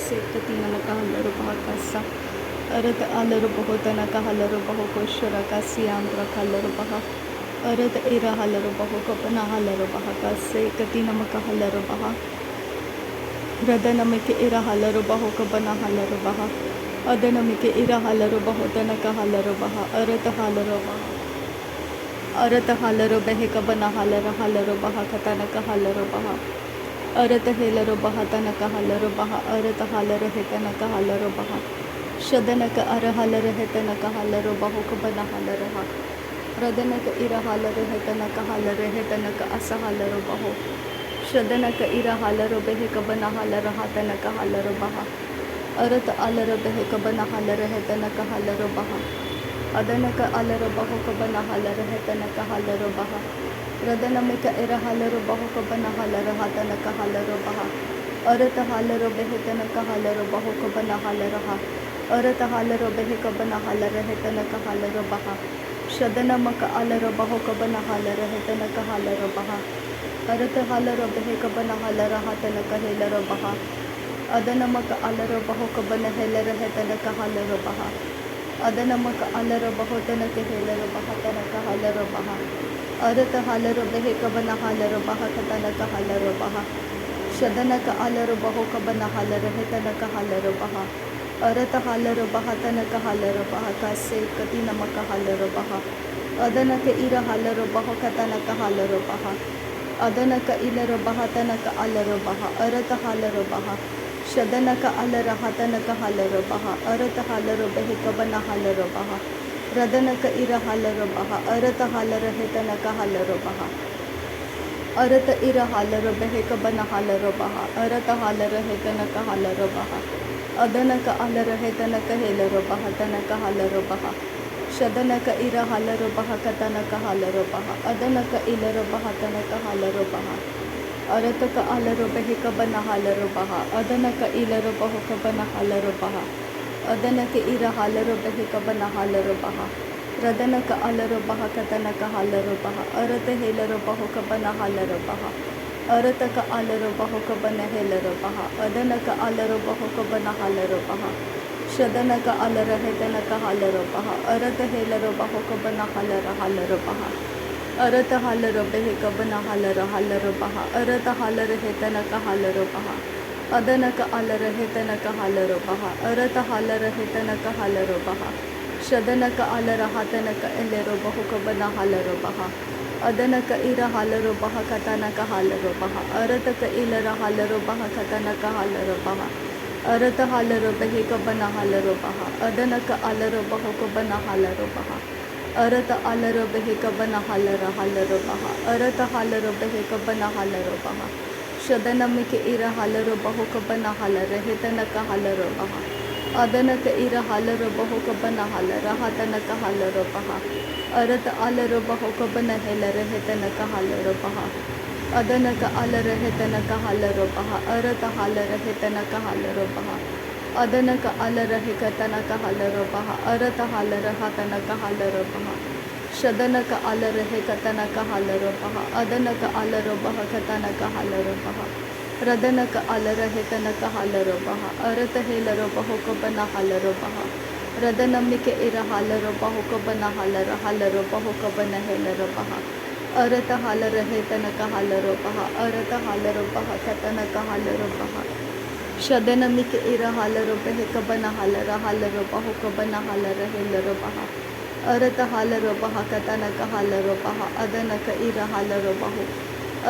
से कति नमक हलर बहकसा अरत अलर बहुतन का हलर बहु कोशर का सियांद्र हलर बह अरत इरा हलर बहु कपना हलर बहका से कति नमक हलर बह रदनमिक इरा हलर बहु कबना हलर बह अदनमिक इरा हलर बहुतन का हलर बह अरत हलर बह अरत हलर बह कबना हलर हलर बह कतन का हलर बह अरत हेलर बह तन का हलर बह अरत हलर हेतन का हलर बह शदनक अर हलर हेतनक हलर बहु कबन हलर ह रदनक इर हलर हेतनक हलर हेतनक अस हलर बहु शदनक इर हलर बेह कबन हलर हतनक हलर बह अरत अलर बेह कबन हलर हेतनक हलर बह अदनक अलर बहु कबन हलर हेतनक हलर बह रदनमिक इर हलर बहु कबन हलर हतनक हलर बह अरत हलर बेह तनक हलर बहु कबन हलर ह अरत हलर बेह कबन हलर हेतनक हलर बह शदनमक अलर बहु कबन हलर हेतनक हलर बह अरत हलर बेह कबन हलर हतनक हेलर बह अदनमक अलर बहु कबन हेलर हेतनक हलर बह अदनमक अलर बहु तनक हेलर बह तनक हलर बह अरत हलर बेह कबन हलर बह तनक हलर बह शदनक अलर बहु कबन हलर हेतनक हलर बह अरत हलर बह तनक हलर बह कसे कति नमक हलर बह अदनक इर हलर बह कतनक हलर बह अदनक इलर बह तनक अलर बह अरत हलर बह शदनक अलर हतनक हलर बह अरत हलर बेह कबन हलर बह रदनक इर हलर बह अरत हलर हेतनक हलर बह अरत इर हलर बेह कबन हलर बह अरत हलर हेतनक हलर बह अदनक अलर हेतनक हेलर बह तनक हलर बह शदनक इर हलर बह कतनक हलर बह अदनक इलर बह तनक हलर बह अरतक अलर बेह कबन हलर बह अदनक इलर बहु कबन हलर बह अदनक इर हलर बेह कबन हलर बह रदनक अलर बह कतनक हलर बह अरत हेलर बहु कबन हलर बह अरतक अलर बहु कबन हेलर बह अदनक अलर बहु कबन हलर बह शदनक अलर हेतनक हलर बह अरत हेलर बहु कबन हलर हलर बह अरत हलर बेह कबन हलर हलर बह अरत हलर हेतनक हलर बह अदनक अलर हेतनक हलर बह अरत हलर हेतनक हलर बह शदनक अलर हतनक एलर बहु कबन हलर बह अदनक इर हलर बह कतनक हलर बह अरतक इलर हलर बह कतनक हलर बह अरत हलर बेह कबन हलर बह अदनक अलर बहु कबन हलर बह अरत अलर बेह कबन हलर हलर बह अरत हलर बेह कबन हलर बह शदनमिक इर हलर बहु कबन हलर हेतनक हलर बह अदनक इर हलर बहु कबन हलर हतनक हलर बह अरत अलर बहु कबन हेलर हेतनक हलर बह अदनक अलर हेतनक हलर बह अरत हलर हेतनक हलर बह अदनक अलर हेकतनक हलर बह अरत हलर हतनक हलर बह शदनक अलर हेकतनक हलर बह अदनक अलर बह कतनक हलर बह रदनक अलर हेतनक हलर बह अरत हेलर बहु कबन हलर बह रदनमिक इर हलर बहु कबन हलर हलर बहु कबन हेलर बह अरत हलर हेतनक हलर बह अरत हलर बह कतनक हलर बह शदनमिक इर हलर बेह कबन हलर हलर बहु कबन हलर हेलर बह अरत हलर बह कतनक हलर बह अदनक इर हलर बहु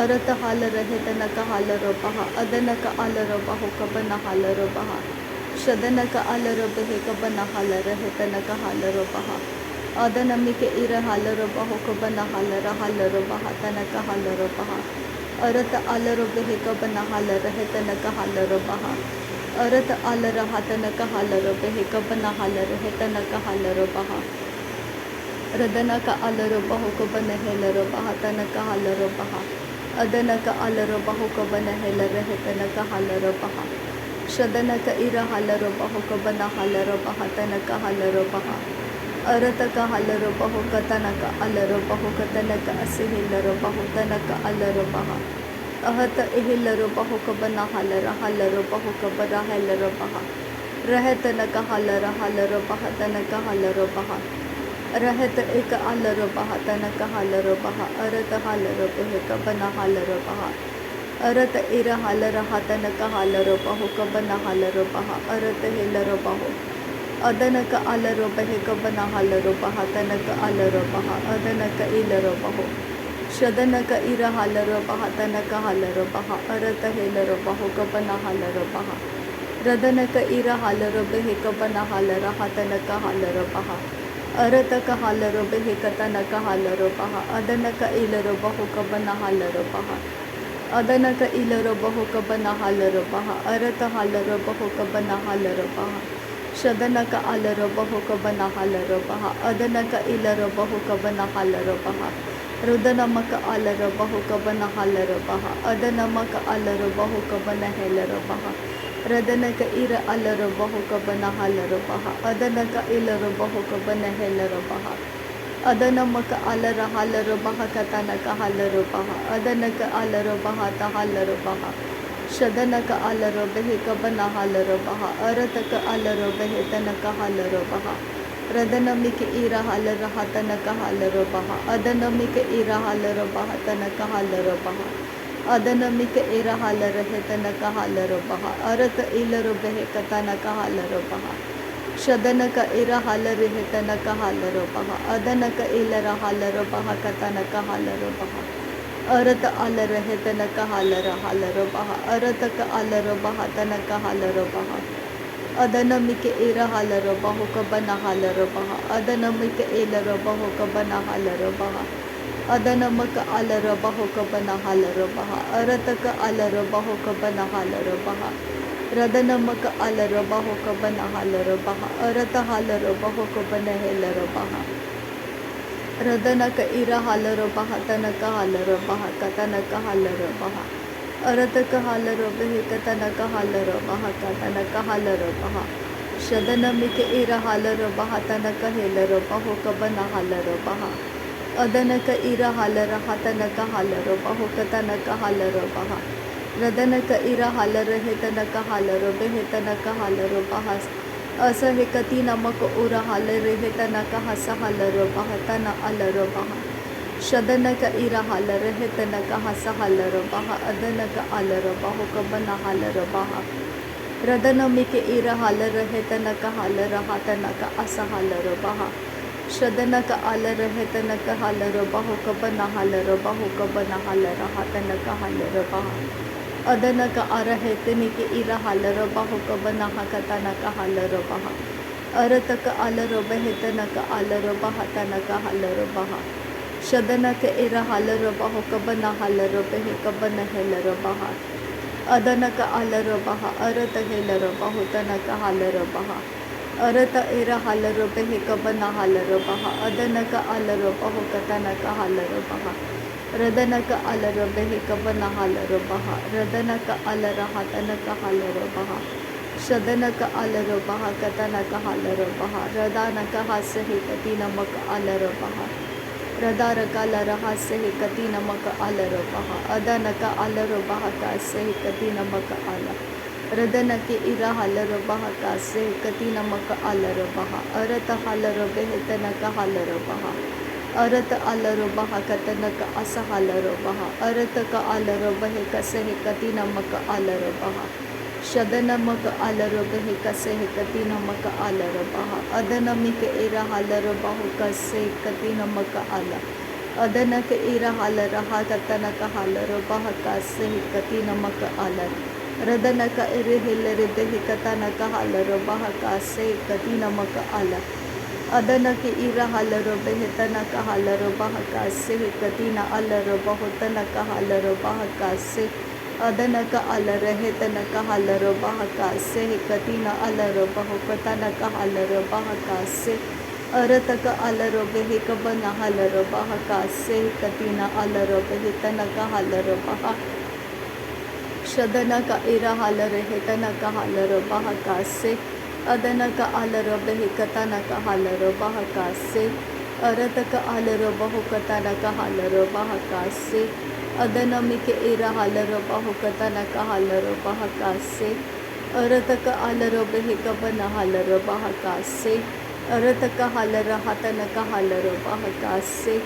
अरत हलर हेतनक हलर बह अदनक अलर बहु कबन हलर बह शदनक अलर बेह कबन हलर हेतनक हलर बह अदनमिक इर हलर बहु कबन हलर हलर बह तनक हलर बह अरत अलर बेह कबन हलर हेतनक हलर बह अरत अलर हतनक हलर बेह कबन हलर हेतनक हलर बह रदनक अलर बहु कबन हेलर बह तनक हलर बह अदनक अलर बहु कबन हेलर हेतनक हलर बह शदनक इर हलर बहु कबन हलर बह तनक हलर बह अरतक हलर बहु कतनक अलर बहु कतनक अस हेलर बहु तनक अलर बह अहत इहिलरो बहु कबना हलर हलरो बहु कबरा हलरो बहा रहत न कहलर हलरो बहा तन कहलरो बहा रहत एक अलरो बहा तन कहलरो बहा अरत हलरो बेह कबना हलरो बहा अरत इर हलर हतन कहलरो बहु कबना हलरो बहा अरत हिलरो बहु अदनक अलरो बह कबना हलरो बहा तनक अलरो बहा अदनक इलरो बहु शदनक इर हलरो बहा तनक हलरो बहा अरत हिलरो बहु कबना हलरो बहा रदनक इर हलरो बह कबना हलर हतनक हलरो बहा अरतक हलरो बह कतनक हलरो बहा अदनक इलरो बहु कबना हलरो बहा अदनक इलरो बहु कबना हलरो बहा अरत हलरो बहु कबना हलरो बहा शदनक अलरो बहु कबना हलरो बहा अदनक इलरो बहु कबना हलरो बहा रुदनमक अलरो बहु कबना हलरो बहा अदनमक अलरो बहु कबना हेलरो बहा रदनक इर अलरो बहु कबना हलरो बहा अदनक इलरो बहु कबना हेलरो बहा अदनमक अलर हलरो बहा कतनक हलरो बहा अदनक अलरो बहा तहलरो बहा शदनक अलरो बेह कबना हलरो बहा अरतक अलरो बेह तनक हलरो बहा रदनमिक इर हलर हतनक हलरो बहा अदनमिक इर हलरो बहा तनक हलरो बहा अदनमिक इर हलर तनक हलरो बहा अरत इलरो बेह कतनक हलरो बहा शदनक इर हलर तनक हलरो बहा अदनक इलर हलरो बहा कतनक हलरो बहा अरत अलर तनक हलर हलरो बहा अरतक अलरो बहा तनक हलरो बहा अदनमिक इर हलरो बहु कबना हलरो बहा अदनमिक इलरो बहु कबना हलरो बहा अदनमक अलरो बहु कबना हलरो बहा अरतक अलरो बहु कबना हलरो बहा रदनमक अलरो बहु कबना हलरो बहा अरत हलरो बहु कबना हेलरो बहा रदनक इर हलरो बहा तनक हलरो बहा कतनक हलरो बहा अरतक हलरो बेह कतनक हलरो बहा कतनक हलरो बहा शदनमिक इर हलरो बहा तनक हेलरो बहु कबना हलरो बहा अदनक इर हलर हतनक हलरो बहु कतनक हलरो बहा रदनक इर हलर तनक हलरो बेह तनक हलरो बहा असह कति नमक उर हलर तनक हस हलरो बहा तन अलरो बहा शदनक इर हलर तनक हस हलरो बहा अदनक अलरो बहु कबना हलरो बहा रदनमिक इर हलर तनक हलर हतनक अस हलरो बहा शदनक अलर तनक हलरो बहु कबना हलरो बहु कबना हलर हतनक हलरो बहा अदनक अरहतनिक इर हलरो बहु कबना कतनक हलरो बहा अरतक अलरो बहतनक अलरो बहा तनक हलरो बहा शदनक इर हलरो बहु कबना हलरो बह कबन हेलरो बहा अदनक अलरो बहा अरत हेलरो बहु तनक हलरो बहा अरत इर हलरो बह कबना हलरो बहा अदनक अलरो बहु कतनक हलरो बहा रदनक अलरो बेह कबना हलरो बहा रदनक अलर हतनक हलरो बहा शदनक अलरो बहा कतनक हलरो बहा रदानक हसह कति नमक अलरो बहा रदारक अलर हसह कति नमक अलरो बहा अदनक अलरो बहा कसह कति नमक अल रदनक इर हलरो बहा कसह कति नमक अलरो बहा अरत हलरो बेह तनक हलरो बहा अरत अलरो बहा कतनक अस हलरो बहा अरतक अलरो बह कसह कति नमक अलरो बहा शदनमक अलरो बह कसह कति नमक अलरो बहा अदनमिक इर हलरो बहु कसह कति नमक अल अदनक इर हलर कतनक हलरो बहा कसह कति नमक अल रदनक इर हिलर बह कतनक हलरो बहा कसह कति नमक अल अदनक इर हलरो बेह तनक हलरो बहा कसह कति न अलरो बहु तनक हलरो बहा कसह अदनक अलर तनक हलरो बहा कसह कति न अलरो बहु कतनक हलरो बहा कसह अरतक अलरो बेह कबन हलरो बहा कसह कति न अलरो बेह तनक हलरो बहा शदनक इर हलर तनक हलरो बहा कसह अदनक अलरो बेह कतनक हलरो बहा कसह अरतक अलरो बहु कतनक हलरो बहा कसह Adanamike ira halaro bahu katana ka halaro bahakase. Arataka alaro beheka bana halaro bahakase. Arataka halara hatana ka halaro bahakase.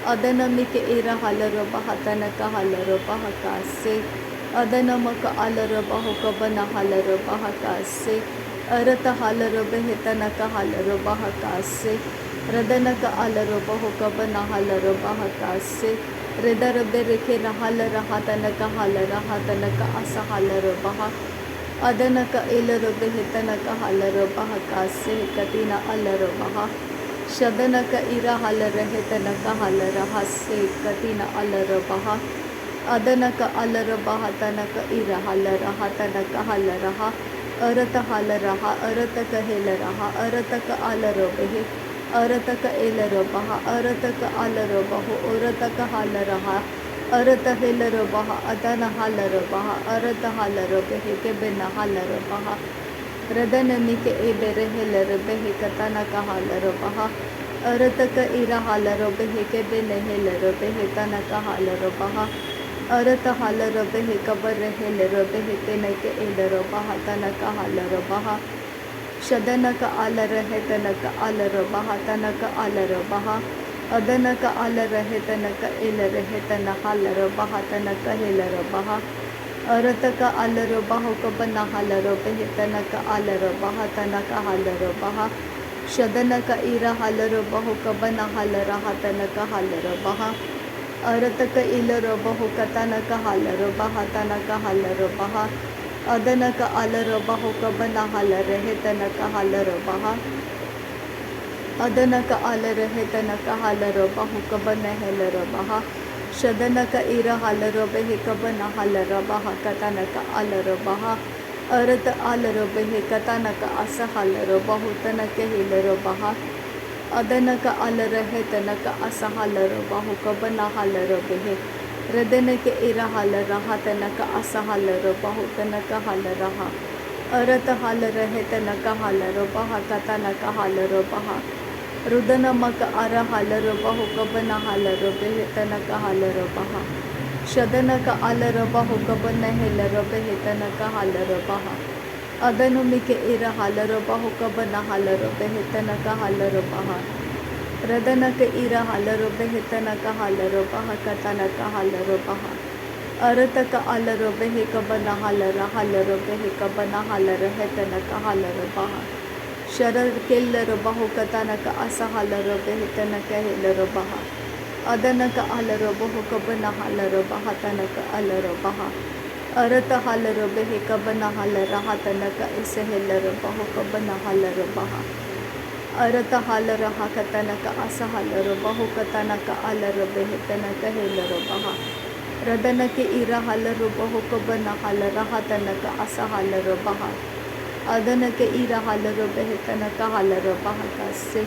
Adanamike ira halaro bahatana ka halaro bahakase. Adanamaka alaro bahuka bana halaro bahakase. Arata halaro behetana ka halaro bahakase. Radanaka alaro bahuka bana halaro bahakase. Redara bereke na halara hatanaka asa halara baha. Adanaka ilaro behetanaka halara baha kase katina alaro baha. Shadanaka ira halara hetanaka halara hase katina alaro baha. Adanaka alara baha tanaka ira halara hatanaka halara ha. Arata halara ha arataka helara ha arataka alaro behe. Arataka elaro baha, arataka alaro bahu, arataka halaro ha, arata helaro baha, adana halaro baha, arata halaro behe kebena halaro baha, radana mike ebere helaro behe katana ka halaro baha, arataka ira halaro behe kebene helaro behe tanaka halaro baha, arata halaro behe kabare helaro behe tenake elaro baha tanaka halaro baha. Shadanaka alara hetanaka alara baha tanaka alara baha. Adanaka alara hetanaka elara hetana halara baha tanaka helara baha. Arataka alara bahu kabana halara behetanaka alara baha tanaka halara baha. Shadanaka ira halara bahu kabana halara hatanaka halara baha. Arataka ilara bahu katanaka halara baha tanaka halara baha. Adanaka alara bahu kabana halara hetanaka halara baha. Adanaka alara hetanaka halara bahu kabana helara baha. Shadanaka ira halara behe kabana halara baha katanaka alara baha. Arata alara behe katanaka asa halara bahu tanaka helara baha. Adanaka alara hetanaka asa halara bahu kabana halara behe. Radanaka ira halara hatanaka asa halara bahu tanaka halara ha. Arata halara hetanaka halara baha katanaka halara baha. Rudana maka ara halara bahu kabana halara behe tanaka halara baha. Shadanaka alara bahu kabana helara behe tanaka halara baha. Adanumike ira halara bahu kabana halara behe tanaka halara baha. Radanaka ira halaro behetanaka halaro baha katanaka halaro baha. Arataka alaro behe kabana halara halaro behe kabana halara hetanaka halaro baha. Sharar kellaro bahu katanaka asa halaro behetanaka helaro baha. Adanaka alaro bahu kabana halaro baha tanaka alaro baha. Arata halaro behe kabana halara hatanaka ise helaro bahu kabana halaro baha. Arata halara hakatanaka asa halara bahu katanaka alara behetanaka helaro baha. Radanake ira halara bahu kabana halara hatanaka asa halara baha. Adanake ira halara behetanaka halara baha kase.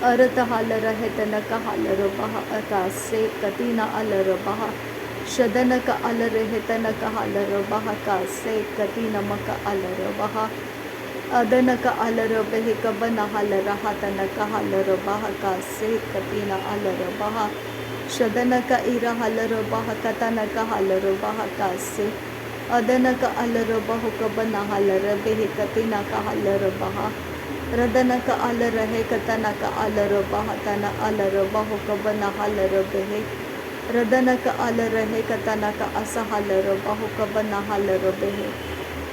Arata halara hetanaka halara baha akase katina alara baha. Shadanaka alara hetanaka halara baha kase katina maka alara baha. Adanaka alara behe kabana halara hatanaka halara baha kase katina alara baha. Shadanaka ira halara baha katanaka halara baha kase. Adanaka alara bahu kabana halara behe katina ka halara baha. Radanaka alara he katanaka alara baha tana alara bahu kabana halara behe. Radanaka alara he katanaka asa halara bahu kabana halara behe.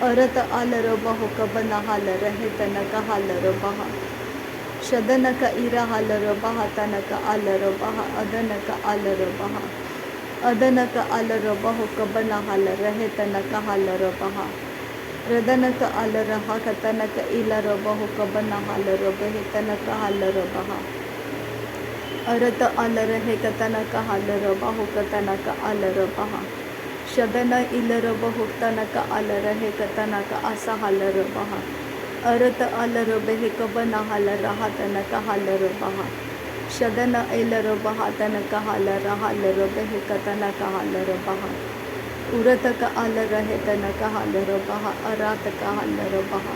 Arata alara bahu kabana halara hetanaka halara baha. Shadanaka ira halara baha tanaka alara baha adanaka alara baha. Adanaka alara bahu kabana halara hetanaka halara baha. Radanaka alara hakatanaka ilara bahu kabana halara behetanaka halara baha. Arata alara hekatanaka halara bahu katanaka alara baha. Shadana ilara bahu tanaka alara hekatanaka asa halara baha. Arata alara behe kabana halara hatanaka halara baha. Shadana ilara baha tanaka halara halara behe katanaka halara baha. Urataka alara hetanaka halara baha arataka halara baha.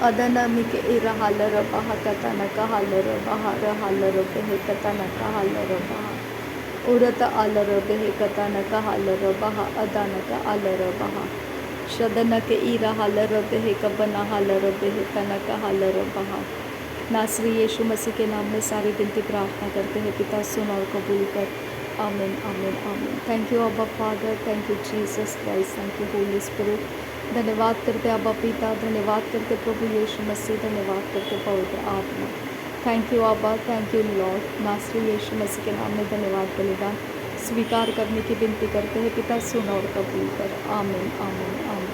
Adana mike ira halara baha katanaka halara baha halara behe katanaka halara baha. उरत आलर बेह कतानक hauler बहा अदानक आलर बहा शदनक Ira hauler बेह कबना hauler बेह तनक hauler बहा। नासरी यीशु मसीह के नाम में सारी विनती प्रार्थना करते हैं पिता, सुन और कबूल कर। आमीन आमीन आमीन। थैंक यू अब्बा father, thank you Jesus Christ, thank you Holi spirit. धन्यवाद करते अब्बा पिता, धन्यवाद करते प्रभु यीशु मसीह, धन्यवाद करते पवित्र आत्मा। थैंक यू अब्बा, थैंक यू लॉर्ड। नासरी यीशु मसीह के नाम में धन्यवाद बलिदान स्वीकार करने की विनती करते हैं पिता, सुन और कबूल कर। आमीन आमीन आमीन।